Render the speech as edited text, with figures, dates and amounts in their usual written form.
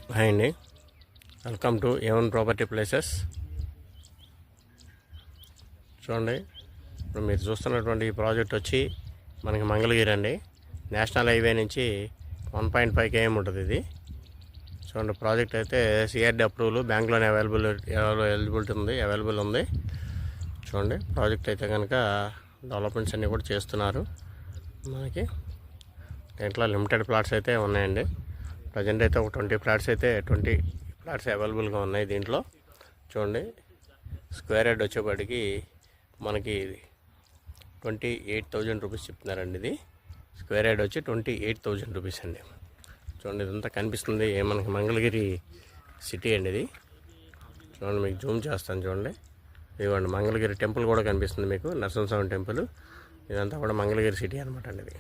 Hi అండి, welcome to A1 property places. చూడండి, ఇప్పుడు మీరు చూస్తున్నటువంటి ఈ ప్రాజెక్ట్ వచ్చి మనకి మంగళగిరి అండి. నేషనల్ హైవే నుంచి 1.5 km ఉంటుంది ఇది. చూడండి, ప్రాజెక్ట్ అయితే సిఆర్డి అప్రూవల్ బ్యాంక్లోనే అవైలబుల్ ఉంది. చూడండి, ప్రాజెక్ట్ అయితే కనుక డెవలప్మెంట్స్ అన్నీ కూడా చేస్తున్నారు. మనకి దీంట్లో లిమిటెడ్ ప్లాట్స్ అయితే ఉన్నాయండి. ప్రజెంట్ అయితే ఒక 20 ఫ్లాట్స్ అవైలబుల్గా ఉన్నాయి దీంట్లో. చూడండి, స్క్వేర్ యార్డ్ వచ్చేపాటికి మనకి 28,000 రూపీస్ చెప్తున్నారండి. ఇది స్క్వేర్ యార్డ్ వచ్చి 28,000 రూపీస్ అండి. చూడండి, ఇదంతా కనిపిస్తుంది మనకి మంగళగిరి సిటీ అండి ఇది. చూడండి, మీకు జూమ్ చేస్తాను. చూడండి, ఇదిగోండి మంగళగిరి టెంపుల్ కూడా కనిపిస్తుంది మీకు, నరసింహస్వామి టెంపుల్. ఇదంతా కూడా మంగళగిరి సిటీ అనమాట అండి ఇది.